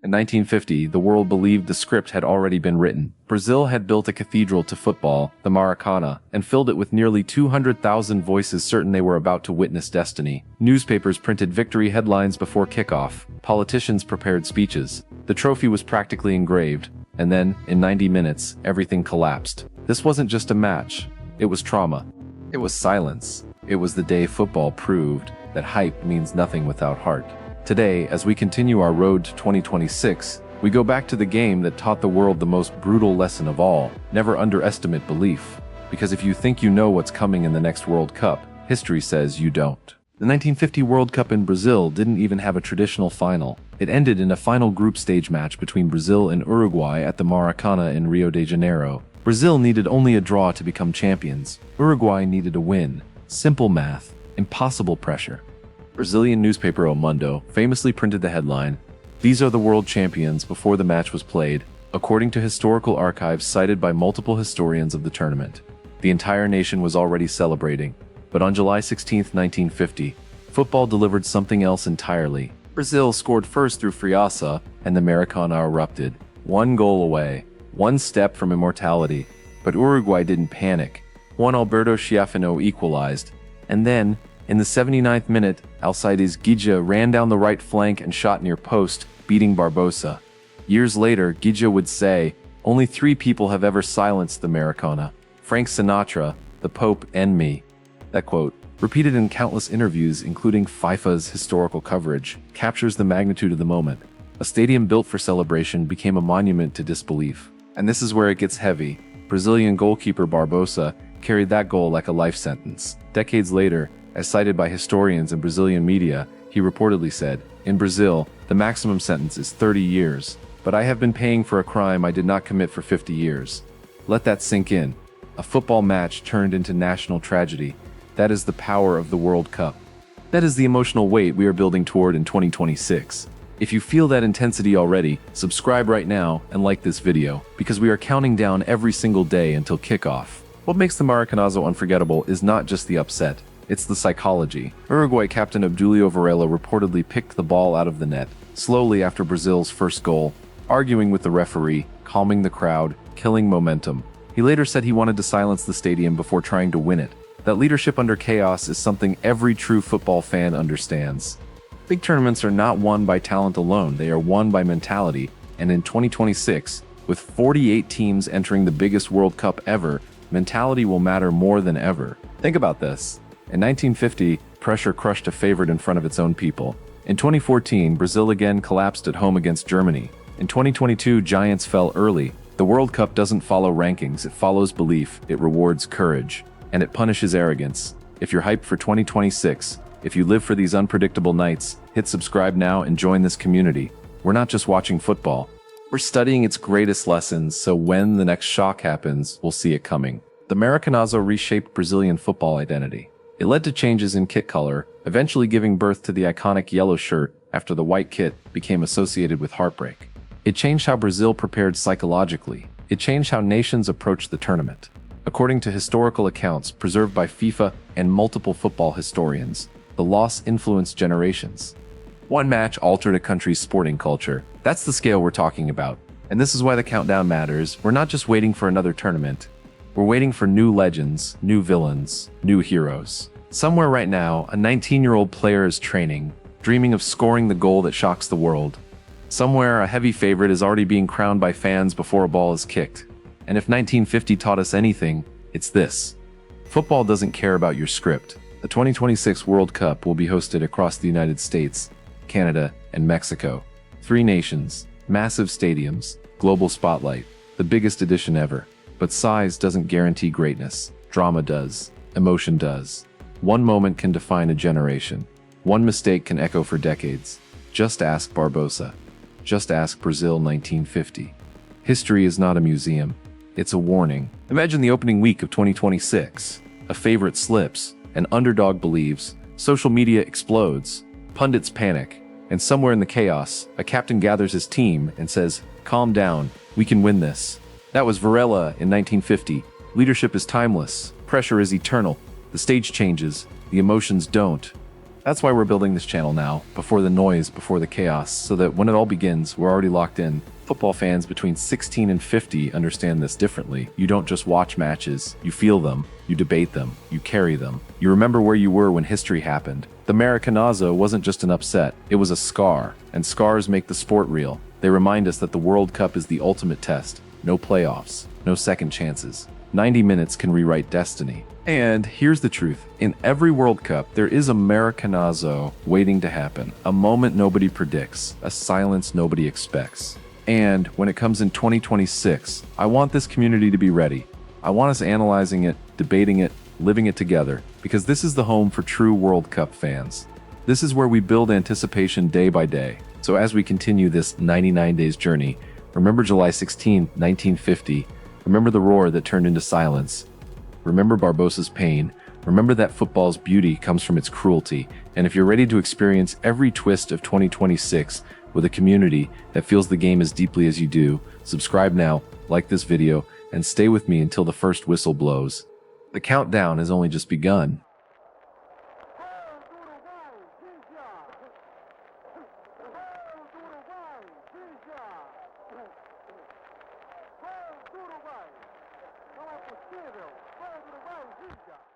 In 1950, the world believed the script had already been written. Brazil had built a cathedral to football, the Maracanã, and filled it with nearly 200,000 voices certain they were about to witness destiny. Newspapers printed victory headlines before kickoff. Politicians prepared speeches. The trophy was practically engraved. And then, in 90 minutes, everything collapsed. This wasn't just a match. It was trauma. It was silence. It was the day football proved that hype means nothing without heart. Today, as we continue our road to 2026, we go back to the game that taught the world the most brutal lesson of all: never underestimate belief. Because if you think you know what's coming in the next World Cup, history says you don't. The 1950 World Cup in Brazil didn't even have a traditional final. It ended in a final group stage match between Brazil and Uruguay at the Maracana in Rio de Janeiro. Brazil needed only a draw to become champions. Uruguay needed a win. Simple math, impossible pressure. Brazilian newspaper O Mundo famously printed the headline, "These are the world champions," before the match was played, according to historical archives cited by multiple historians of the tournament. The entire nation was already celebrating, but on July 16, 1950, football delivered something else entirely. Brazil scored first through Friaça, and the Maracanã erupted. One goal away, one step from immortality. But Uruguay didn't panic. Juan Alberto Schiaffino equalized, and then, in the 79th minute, Alcides Guija ran down the right flank and shot near post, beating Barbosa. Years later, Guija would say, "Only 3 people have ever silenced the Maracanã: Frank Sinatra, the Pope, and me." That quote, repeated in countless interviews including FIFA's historical coverage, captures the magnitude of the moment. A stadium built for celebration became a monument to disbelief. And this is where it gets heavy. Brazilian goalkeeper Barbosa carried that goal like a life sentence. Decades later, as cited by historians and Brazilian media, he reportedly said, "In Brazil, the maximum sentence is 30 years, but I have been paying for a crime I did not commit for 50 years. Let that sink in. A football match turned into national tragedy. That is the power of the World Cup. That is the emotional weight we are building toward in 2026. If you feel that intensity already, subscribe right now and like this video, because we are counting down every single day until kickoff. What makes the Maracanazo unforgettable is not just the upset. It's the psychology. Uruguay captain Obdulio Varela reportedly picked the ball out of the net, slowly after Brazil's first goal, arguing with the referee, calming the crowd, killing momentum. He later said he wanted to silence the stadium before trying to win it. That leadership under chaos is something every true football fan understands. Big tournaments are not won by talent alone, they are won by mentality, and in 2026, with 48 teams entering the biggest World Cup ever, mentality will matter more than ever. Think about this. In 1950, pressure crushed a favorite in front of its own people. In 2014, Brazil again collapsed at home against Germany. In 2022, giants fell early. The World Cup doesn't follow rankings, it follows belief, it rewards courage, and it punishes arrogance. If you're hyped for 2026, if you live for these unpredictable nights, hit subscribe now and join this community. We're not just watching football, we're studying its greatest lessons, so when the next shock happens, we'll see it coming. The Maracanazo reshaped Brazilian football identity. It led to changes in kit color, eventually giving birth to the iconic yellow shirt after the white kit became associated with heartbreak. It changed how Brazil prepared psychologically. It changed how nations approached the tournament. According to historical accounts preserved by FIFA and multiple football historians, the loss influenced generations. One match altered a country's sporting culture. That's the scale we're talking about. And this is why the countdown matters. We're not just waiting for another tournament. We're waiting for new legends, new villains, new heroes. Somewhere right now, a 19-year-old player is training, dreaming of scoring the goal that shocks the world. Somewhere, a heavy favorite is already being crowned by fans before a ball is kicked. And if 1950 taught us anything, it's this. Football doesn't care about your script. The 2026 World Cup will be hosted across the United States, Canada, and Mexico. 3 nations, massive stadiums, global spotlight, the biggest edition ever. But size doesn't guarantee greatness. Drama does. Emotion does. One moment can define a generation. One mistake can echo for decades. Just ask Barbosa. Just ask Brazil 1950. History is not a museum. It's a warning. Imagine the opening week of 2026. A favorite slips, an underdog believes, social media explodes, pundits panic, and somewhere in the chaos, a captain gathers his team and says, "Calm down, we can win this." That was Varela in 1950. Leadership is timeless. Pressure is eternal. The stage changes. The emotions don't. That's why we're building this channel now, before the noise, before the chaos, so that when it all begins, we're already locked in. Football fans between 16 and 50 understand this differently. You don't just watch matches, you feel them, you debate them, you carry them. You remember where you were when history happened. The Maracanazo wasn't just an upset, it was a scar, and scars make the sport real. They remind us that the World Cup is the ultimate test. No playoffs, no second chances. 90 minutes can rewrite destiny. And here's the truth. In every World Cup, there is a Maracanazo waiting to happen. A moment nobody predicts. A silence nobody expects. And when it comes in 2026, I want this community to be ready. I want us analyzing it, debating it, living it together, because this is the home for true World Cup fans. This is where we build anticipation day by day. So as we continue this 99 days journey, remember July 16, 1950. Remember the roar that turned into silence. Remember Barbossa's pain. Remember that football's beauty comes from its cruelty. And if you're ready to experience every twist of 2026 with a community that feels the game as deeply as you do, subscribe now, like this video, and stay with me until the first whistle blows. The countdown has only just begun. Uruguai, não é possível, gol do Uruguai, Índia.